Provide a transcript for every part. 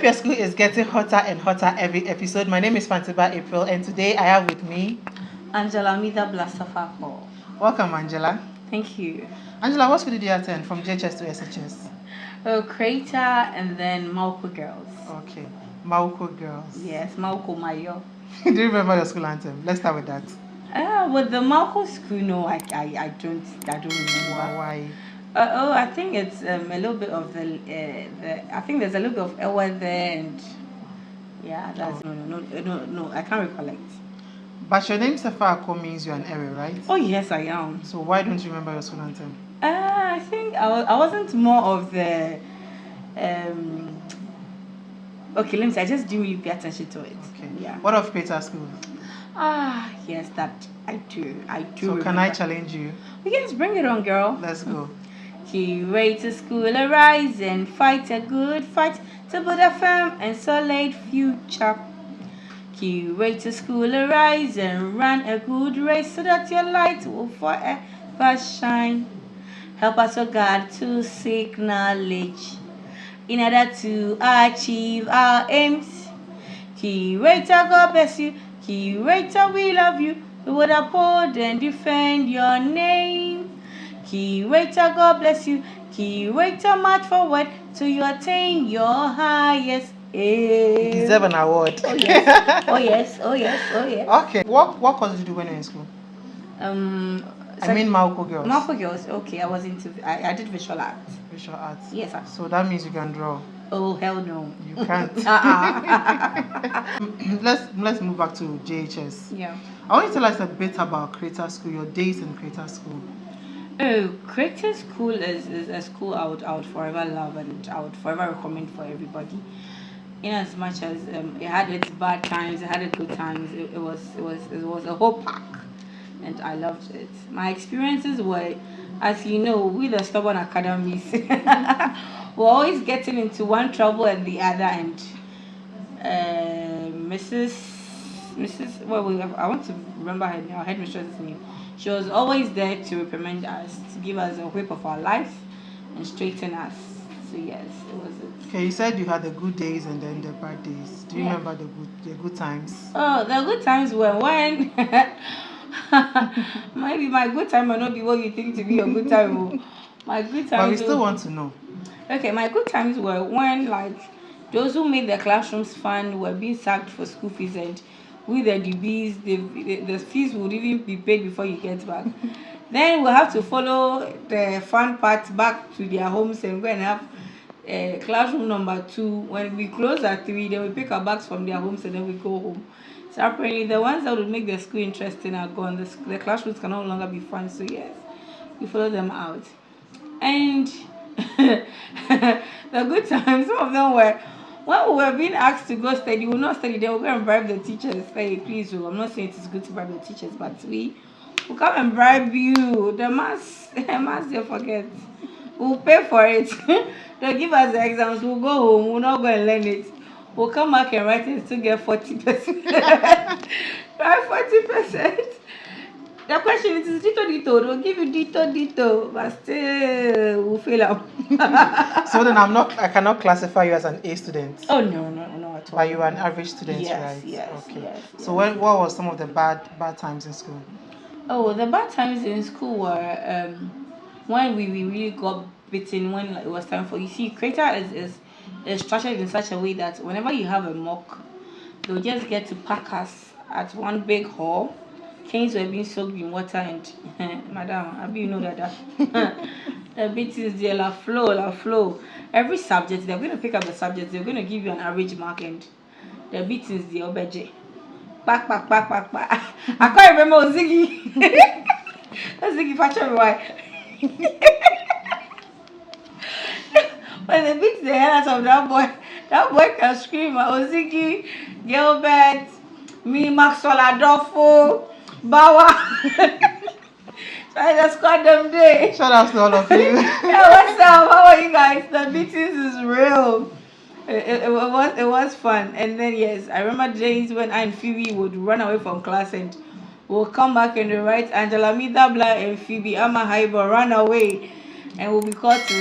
your school is getting hotter and hotter every episode. My name is Fantiba April, and today I have with me Angela Mida Blasafako. Welcome, Angela. Thank you. Angela, what school did you attend from JHS to SHS? Crater and then Mauko Girls. Okay, Mauko Girls. Yes, Mauko Mayo. Do you remember your school anthem? Let's start with that. With the Mauko school, no, I don't remember. Why? I think it's a little bit of the I think there's a little bit of Ewa there, and yeah, that's no, I can't recollect. But your name Sefako means you're an Ewe, right? Oh yes, I am. So why don't you remember your school anthem? I think I wasn't more of the okay, let me say, I just didn't really pay attention to it. Okay. Yeah. What of Peter School? Yes, that I do. So remember. Can I challenge you? Yes, bring it on, girl. Let's go. Way to school, arise and fight a good fight to build a firm and solid future. Way to school, arise and run a good race so that your light will forever shine. Help us, oh God, to seek knowledge in order to achieve our aims. Curator, God bless you. Curator, we love you. We would uphold and defend your name. Curator, God bless you. Curator, march forward to you attain your highest aim. You deserve an award. Oh yes. Oh yes. Oh yes. Oh yes. Okay. What course did you do when you were in school? I mean Mauko Girls. Mauko Girls. Okay, I did visual arts. Visual arts. Yes, sir. So that means you can draw. Oh hell no. You can't. Let's move back to JHS. Yeah. I want you to tell us a bit about Creator School, your days in Creator School. Oh, Creator School is a school I would forever love, and I would forever recommend for everybody. In as much as it had its bad times, it had its good times. It was a whole pack, and I loved it. My experiences were, as you know, with the stubborn academies, we're always getting into one trouble and the other. And Mrs. I want to remember her name, our headmistress's name. She was always there to reprimand us, to give us a whip of our life, and straighten us. So yes, it was it. Okay, you said you had the good days and then the bad days. Do you remember the good times? Oh, the good times were when maybe my good time might not be what you think to be a good time. My good times. But we still want to know. Okay, my good times were when those who made the classrooms fun were being sacked for school fees, and with the DBs, the fees would even be paid before you get back. Then we'll have to follow the fun part back to their homes and go and have classroom number 2. When we close at 3, then we pick our bags from their homes and then we go home. So apparently the ones that would make the school interesting are gone. The classrooms can no longer be fun. So yes, we follow them out. And the good times, some of them were when we were being asked to go study, we will not study, then we'll go and bribe the teachers. Say, please, I'm not saying it is good to bribe the teachers, but we will come and bribe you. The mass they'll forget. We'll pay for it. They'll give us the exams, we'll go home, we'll not go and learn it. We'll come back and write it to get 40%. Right, 40%. The question is dito. They'll give you dito, but still we'll fail out. So then I cannot classify you as an A student. Oh no at all. But you are an average student, yes, right? Yes. Okay. Yes, so what was some of the bad times in school? Oh, the bad times in school were when we really got beaten when it was time for, you see, Creator is structured in such a way that whenever you have a mock, they'll just get to pack us at one big hall. Canes were being soaked in water, and madam, I you know that the beatings there, la flow. Every subject, they're going to pick up the subject, they're going to give you an average mark, and the beatings there, obeje. Back. I can't remember Ziggy. That's Ziggy Fatcher, why? When they beat the hell out of that boy can scream, Ozigi, Gilbert, me, Maxwell Adolfo, Bawa. So I just called them there. Shout out to all of you. Yeah, what's up? How are you guys? The beatings is real. It was fun. And then yes, I remember days when I and Phoebe would run away from class and we'll come back and write Angela Mida Bla and Phoebe Ama Haiba run away. and we'll be called to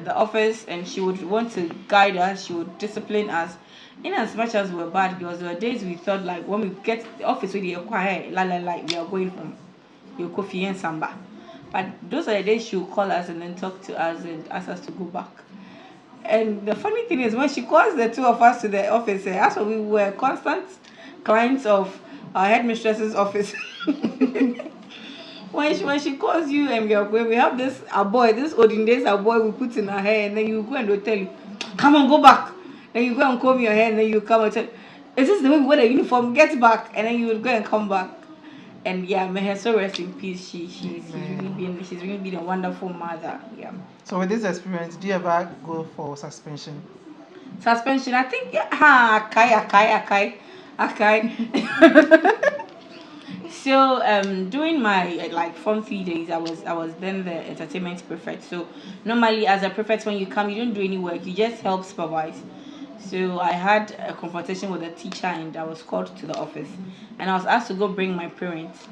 the office, and she would want to guide us. She would discipline us. In as much as we were bad girls, there were days we thought like when we get to the office with the quiet, like we are going home, your coffee and samba. But those are the days she would call us and then talk to us and ask us to go back. And the funny thing is, when she calls the two of us to the office, that's what we were constant clients of our headmistress's office. When she calls you and we have this a boy, this olden days a boy we put in her hair, and then you go and they'll tell you, come on, go back. Then you go and comb your hair, and then you come and tell, is this the way we wear the uniform? Get back, and then you would go and come back. And yeah, may her soul rest in peace. She's really been a wonderful mother. Yeah. So with this experience, do you ever go for suspension? Suspension, I think, yeah, akai. So during my like form 3 days, I was then the entertainment prefect. So normally as a prefect, when you come, you don't do any work, you just help supervise. So I had a confrontation with a teacher, and I was called to the office, and I was asked to go bring my parents.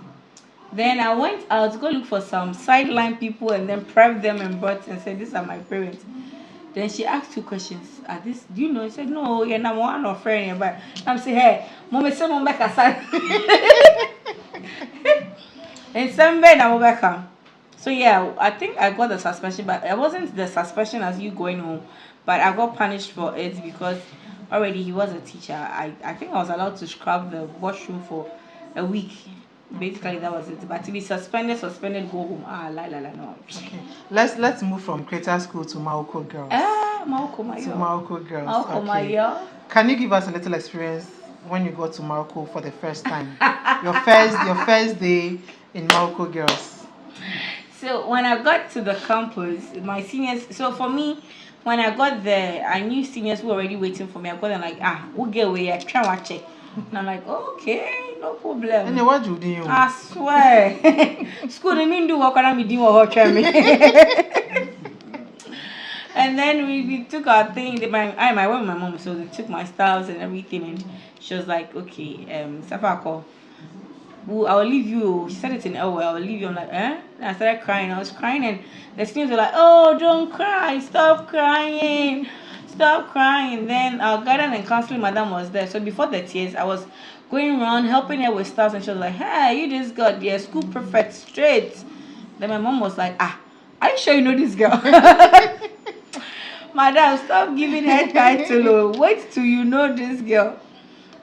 Then I went out to go look for some sideline people and then prep them and brought and said, these are my parents. Then she asked two questions. Are this, do you know? I said, no, you're not one or friend. But I'm saying, hey, mom, say mom back aside. And some bed I will back. So yeah, I think I got the suspension, but it wasn't the suspension as you going home, but I got punished for it because already he was a teacher. I think I was allowed to scrub the washroom for a week. Basically that was it. But to be suspended, go home. No. Okay. Let's move from Crater School to Maoko Girls. Maoko Mayo. To Maoko Girls. Maoko Okay. Mayo. Can you give us a little experience when you got to Maoko for the first time? your first day in Maoko Girls. So when I got to the campus, my seniors. So for me, when I got there, I knew seniors were already waiting for me. I got them like, we'll get away. I try watch it. And I'm like, okay, no problem. And what you do? I swear, school didn't do what I do or her me. And then we took our thing. I went with my mom, so they took my styles and everything, and she was like, okay, Safako, I'll leave you. She said it in L. I'll leave you. I'm like, eh? And I started crying. I was crying, and the students were like, oh, don't cry. Stop crying. Stop crying. Then our guidance and counseling madam was there. So before the tears, I was going around helping her with stuff, and she was like, hey, you just got your school perfect straight. Then my mom was like, are you sure you know this girl? Madam, stop giving her title. Wait till you know this girl.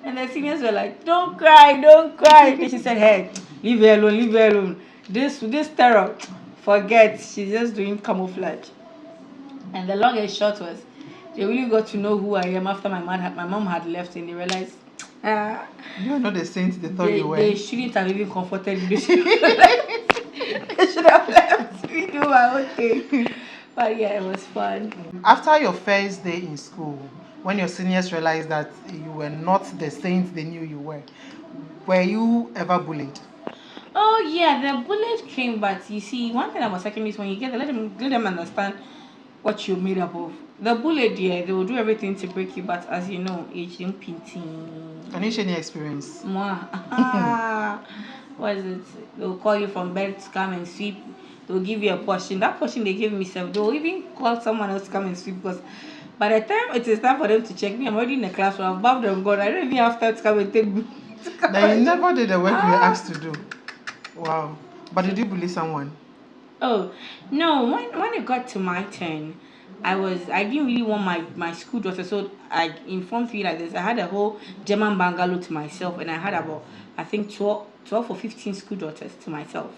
And the seniors were like, don't cry, don't cry. Then she said, hey, leave her alone, leave her alone. This terror, forget. She's just doing camouflage. And the long and short was, they really got to know who I am after my mom had left, and they realized, you are not the saint they thought you were. They shouldn't have even comforted me. They should have left me do my own thing. But yeah, it was fun. After your first day in school, when your seniors realized that you were not the saint they knew you were you ever bullied? Oh yeah, the bullet came, but you see, one thing about secondary is when you get there, let them understand what you're made up of. The bullet, yeah, they will do everything to break you, but as you know, age didn't painting. Can you share any experience? Moi. What is it? They'll call you from bed to come and sweep. They'll give you a portion. That portion they gave me, they'll even call someone else to come and sweep, because by the time it is time for them to check me, I'm already in the classroom. I've bathed and gone. I don't even have time to come and take me. Now you never did the work you were asked to do. Wow. But did you bully someone? Oh no! When it got to my turn, I didn't really want my school daughter, so I informed you like this. I had a whole German bungalow to myself, and I had about, I think, 12 or 15 school daughters to myself.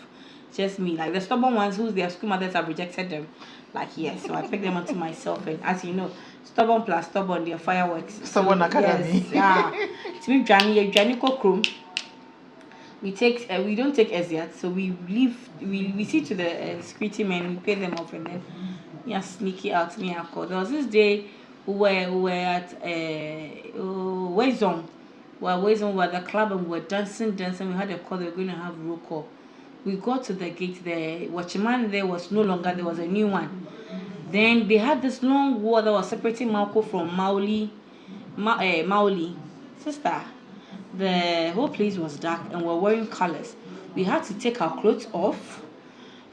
Just me, like the stubborn ones whose their school mothers have rejected them. Like, yes, so I picked them onto myself, and as you know, stubborn plus stubborn, they're fireworks. Stubborn academy. Yes, yeah. To me, Johnny Chrome. We don't take as yet, so we leave. We see to the security men. We pay them off, and then sneaky out. Me and call. There was this day we were at Wezon. We were at the club, and we were dancing. We had a call. They were going to have roll call. We got to the gate. The watchman there was no longer. There was a new one. Then they had this long wall that was separating Malco from Mauli. Sister. The whole place was dark, and we were wearing colors. We had to take our clothes off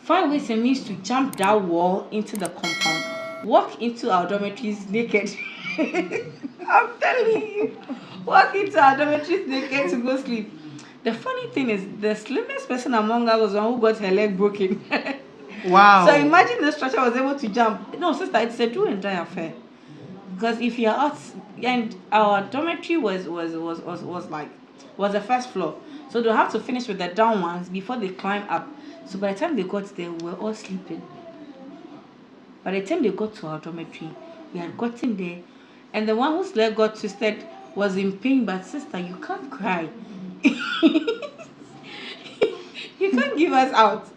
find ways and means to jump that wall into the compound, walk into our dormitories naked. I'm telling you, walk into our dormitories naked to go sleep. The funny thing is, the slimmest person among us was the one who got her leg broken. Wow. So imagine the stretcher was able to jump. No, sister, it's a true and dry affair. Because if you're out, and our dormitory was the first floor, so they'll have to finish with the down ones before they climb up. So by the time they got there, we were all sleeping. By the time they got to our dormitory, we had gotten there, and the one whose leg got twisted was in pain. But sister, you can't cry. You can't give us out.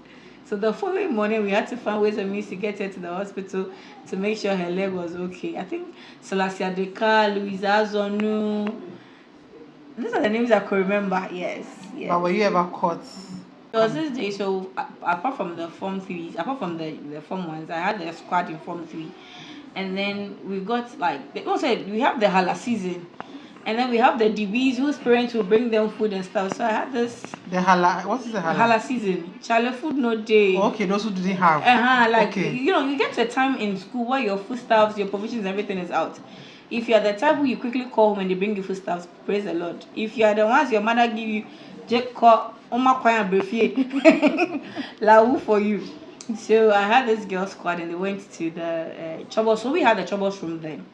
So the following morning, we had to find ways and means to get her to the hospital to make sure her leg was okay. I think Salasia Deka, Louisa Zonu. These are the names I could remember. Yes. But were you ever caught? There was this day, so apart from the Form 3s, apart from the Form 1s, I had the squad in Form 3. And then we got like, they also we have the Hala season. And then we have the DBs whose parents will bring them food and stuff. So I had this. The hala, what is the hala? Hala season. Charlie food no day. Oh, okay, those who didn't have. Like, okay. You get to a time in school where your foodstuffs, your provisions, everything is out. If you are the type who you quickly call home and they bring you foodstuffs, praise the Lord. If you are the ones your mother give you, just call Oma Kwaya Brefie. Lau for you. So I had this girl squad and they went to the trouble. So we had the troubles room then.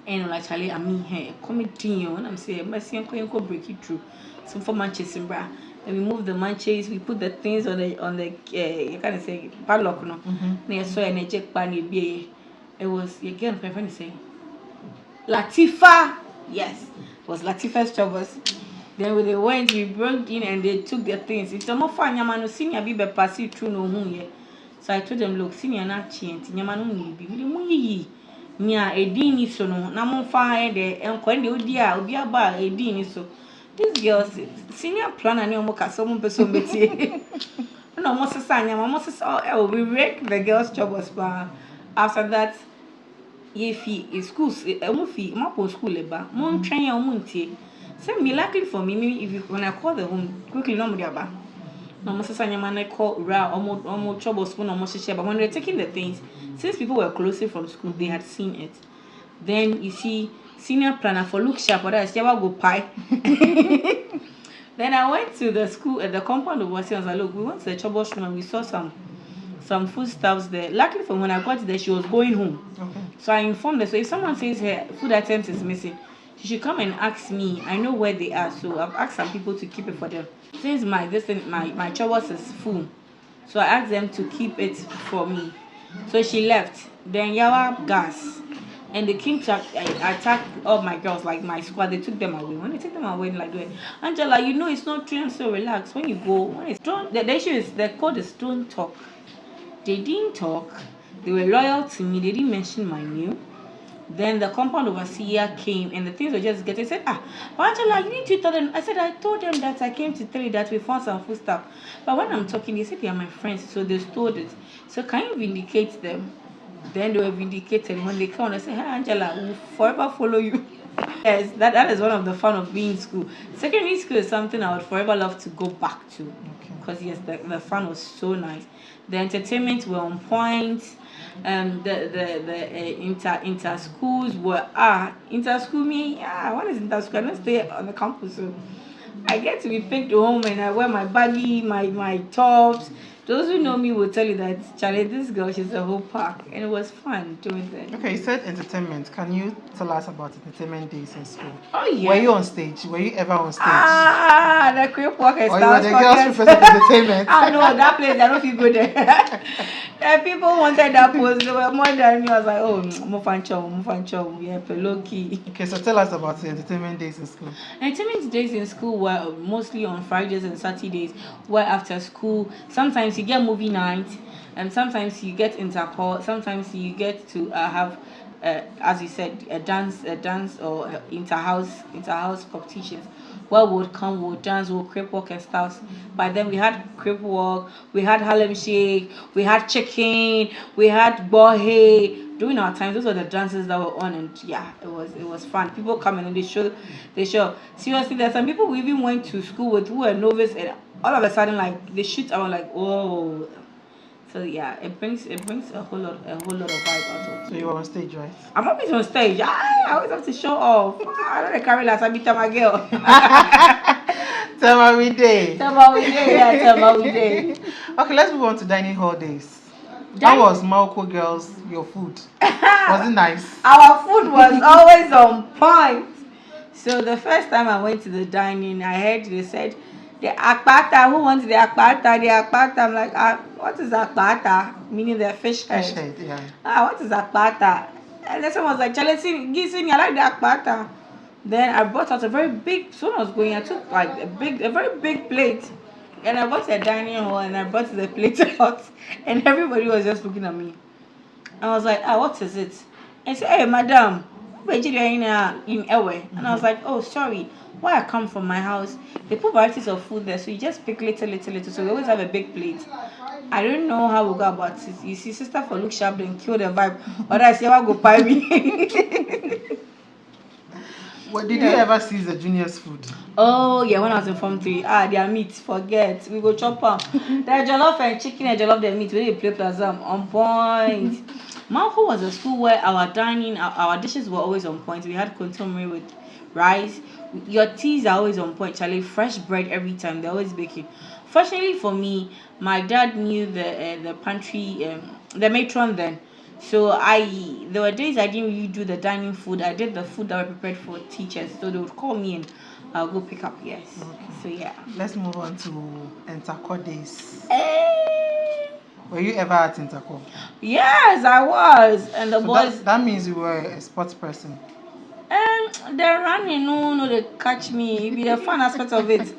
And like Charlie, I mean, hey, comedy, and I'm saying, Mercy and Koyanko break it through. Some for Manchester, bra. Then we move the manches, we put the things on the you can't say padlock, no. Near so and a check pan, it was again, my friend saying, Latifa, yes, it was Latifa's troubles. Then when they went, we brought in and they took their things. It's a more fun, Yamano senior be passing through no moon. So I told them, look, senior not chant, Yamano be really nya edini so no na mo fa de enko de odi a obi aba edini so these girls senior planner ne omo kaso mo person betie no mo sesa anya mo sesa we wreck the girls troubles pa after that if he is school omo fi mo po school e ba mo ntwen ya omo ntie say me luckily for me if you when I call the home quickly no mo dia ba no mo sesa anya man I call ra omo troubles no mo share but when they're taking the things since people were closely from school, they had seen it. Then you see, senior planner for look sharp, or that's never go pie. Then I went to the school at the compound of Wasi. I was like, look, we went to the trouble room and we saw some foodstuffs there. Luckily, for when I got there, she was going home. Okay. So I informed her. So if someone says her food items is missing, she should come and ask me. I know where they are, so I've asked some people to keep it for them. Since my troubles is full, so I asked them to keep it for me. So she left. Then Yawa gas. And the king attacked all my girls, like my squad. They took them away. When they took them away, like, Angela, you know it's not true. I'm so relaxed. When you go, when it's don't. The issue is the code is don't talk. They didn't talk. They were loyal to me. They didn't mention my name. Then the compound overseer came and the things were just getting. Said, Angela, you need to tell them. I said, I told them that I came to tell you that we found some food stuff. But when I'm talking, they said they are my friends, so they stole it. So can you vindicate them? Then they were vindicated. When they come, they say, hey, Angela, we'll forever follow you. Yes, that is one of the fun of being in school. Secondary school is something I would forever love to go back to. Because yes, the fun was so nice. The entertainment were on point. The inter schools were inter school me. What is inter school? I don't stay on the campus, so I get to be picked home and I wear my baggy, my tops. Those who know me will tell you that Charlie, this girl, she's a whole pack, and it was fun doing that. Okay, you said entertainment. Can you tell us about entertainment days in school? Oh yeah. Were you on stage? Were you ever on stage? The creep walk and stuff. Or you were the girls representing entertainment? No, that place I don't feel good there. And people wanted that post. They were more than me. I was like, oh, Mufancho, yeah, low key. Okay, so tell us about the entertainment days in school. Entertainment days in school were mostly on Fridays and Saturdays, where after school, sometimes you get movie night, and sometimes you get intercourse, sometimes you get to have, as you said, a dance or inter-house competitions. Where we'll dance, we'll crepe walk and stuff. By then we had crepe walk, we had Harlem Shake, we had chicken, we had bohe. During our time, those were the dances that were on, and yeah, it was fun. People come in and they show. Seriously, there's some people we even went to school with who were novice, and all of a sudden, like they shoot. I was like, oh, So yeah, it brings a whole lot of vibe out of So you were on stage, right? I'm always on stage. I always have to show off. I don't carry last. I be my girl. Tell me we day. Tell me we day. Yeah, tell me we day. Okay, let's move on to dining hall days. How Dining- was Malco girls your food? Was it nice? Our food was always on point. So the first time I went to the dining, I heard they said the akpata. Who wants the akpata? The akpata. I'm like, what is akpata? Meaning the fish head. Fish head, yeah. What is akpata? And then someone was like, Chelsea, I like the akpata. Then I brought out a very big. Someone was going. I took like a very big plate, and I brought a dining hall, and I brought the plate out, and everybody was just looking at me. I was like, what is it? And she said, hey, madam, where you in Ewe? And I was like, oh, sorry. Why I come from my house, they put varieties of food there, so you just pick little. So we always have a big plate. I don't know how we go about it. You see, sister for look sharp, then kill the vibe. Or I say, I go pie me. What did you ever see the juniors' food? Oh yeah, when I was in Form 3, their meat, forget. We go chop them. Their jollof and chicken and jollof their meat, we dey play plaza on point. Malco was a school where our dining, our dishes were always on point. We had contemporary with rice. Your teas are always on point. Charlie, fresh bread every time. They're always baking. Fortunately for me, my dad knew the pantry, the matron then. So there were days I didn't really do the dining food. I did the food that were prepared for teachers. So they would call me and I'll go pick up. Yes. Okay. So yeah. Let's move on to Interco days. Eh, Were you ever at Interco? yes, I was, and the So boys. that means you were a sports person. They're running, no, they catch me. It be the fun aspect of it.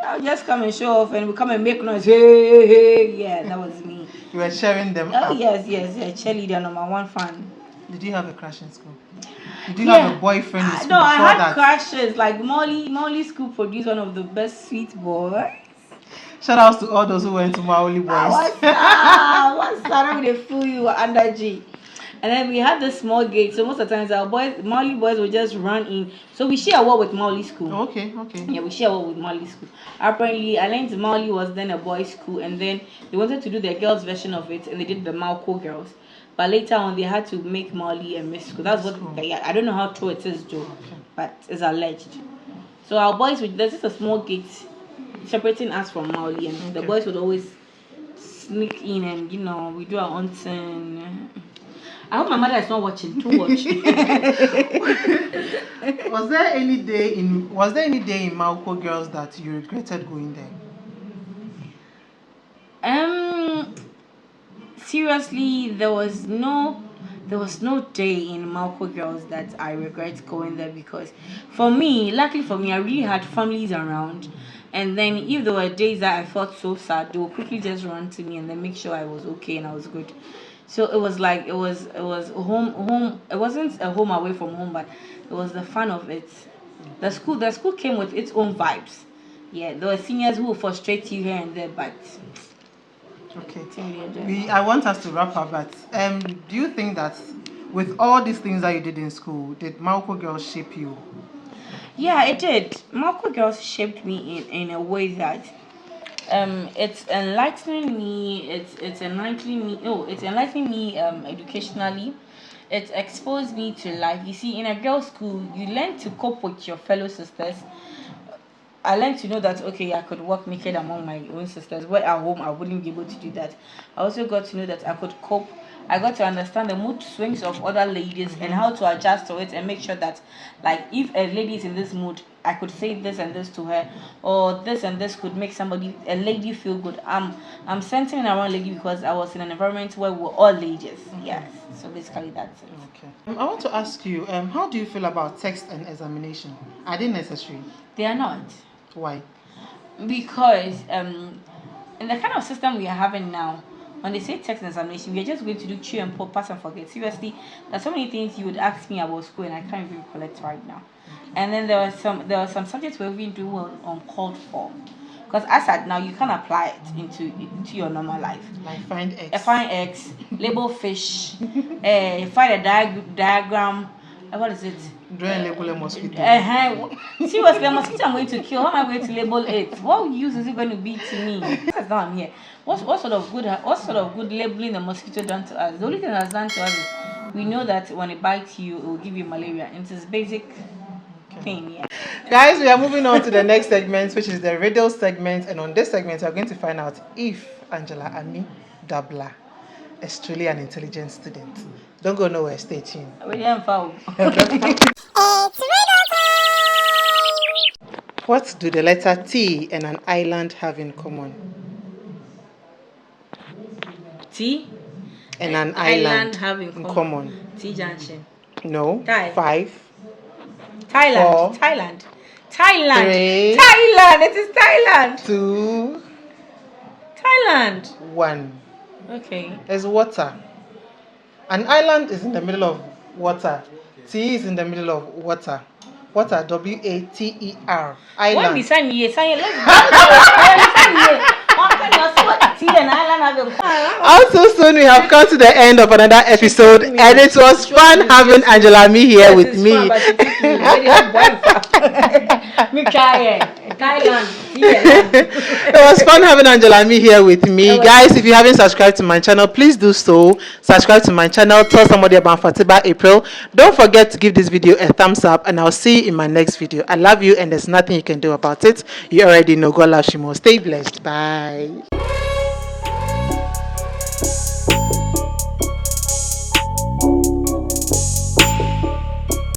I'll just come and show off and we come and make noise. Hey, yeah, that was me. You were cheering them Oh up. yes, cheerleader number one fan. Did you have a crush in school? Did you Yeah. have a boyfriend in school No, I before had that? crushes. Like Molly School produced one of the best sweet boys. Shout out to all those who went to Maoli Boys. What's up? What's up? They fool you under G. And then we had this small gate, so most of the times our Molly boys would just run in. So we share a wall with Molly School. Okay. Yeah, we share a wall with Molly School. Apparently, I learned Molly was then a boys' school, and then they wanted to do the girls' version of it, and they did the Malco girls. But later on, they had to make Molly a Miss School. That's what. Yeah, I don't know how true it is, though, but it's alleged. So our boys, there's just a small gate separating us from Molly, and the boys would always sneak in, and we do our own thing. I hope my mother is not watching. Don't watch. Was there any day in Malco Girls that you regretted going there? Seriously, there was no day in Malco Girls that I regret going there, because luckily for me, I really had families around. And then if there were days that I felt so sad, they would quickly just run to me and then make sure I was okay and I was good. So it was like it was home. It wasn't a home away from home, but it was the fun of it. The school came with its own vibes. Yeah, there were seniors who would frustrate you here and there, but okay. I want us to wrap up, but do you think that with all these things that you did in school, did Malco Girls shape you? Yeah, it did. Malco Girls shaped me in a way that it's enlightening me. It's enlightening me educationally. It exposed me to life. You see, in a girls' school, you learn to cope with your fellow sisters. I learned to know that okay, I could walk naked among my own sisters. Where at home I wouldn't be able to do that. I also got to know that I could cope. I got to understand the mood swings of other ladies and how to adjust to it and make sure that, like, if a lady is in this mood, I could say this and this to her, or this and this could make a lady feel good. I'm centering around lady because I was in an environment where we're all ladies. Yes, so basically that's it. Okay. I want to ask you, how do you feel about text and examination? Are they necessary? They are not. Why? Because in the kind of system we are having now, when they say text and examination, we are just going to do chew and pull, pass and forget. Seriously, there's so many things you would ask me about school and I can't even recollect right now. And then there are some subjects where we do on called for. Because as at now, you can apply it into your normal life. Like find X. Find X, label fish, find a diagram. What is it? draw and label a mosquito. Seriously, a mosquito I'm going to kill. How am I going to label it? What use is it going to be to me? That's down here. What sort of good labeling a mosquito done to us? The only thing that's done to us is we know that when it bites you, it will give you malaria. It's this basic thing. Yeah. Guys, we are moving on to the next segment, which is the riddle segment, and on this segment, we are going to find out if Angela Ami Dabla is truly an intelligent student. Don't go nowhere. Stay tuned. What do the letter T and an island have in common? T and an island have in common. T junction. No. Thai. 5. Thailand. 4. Thailand. Thailand. 3. Thailand. It is Thailand. 2. Thailand. 1. Okay. There's water. An island is in the middle of water. T is in the middle of water. Water. WATER. Island. When we sign here, let's Also soon we have come to the end of another episode, and it was fun having Angela Me here with me. It was fun having Angela Me here with me. Guys, if you haven't subscribed to my channel, please do so. Subscribe to my channel. Tell somebody about Fatiba April. Don't forget to give this video a thumbs up, and I'll see you in my next video. I love you, and there's nothing you can do about it. You already know. God loves you more. Stay blessed. Bye.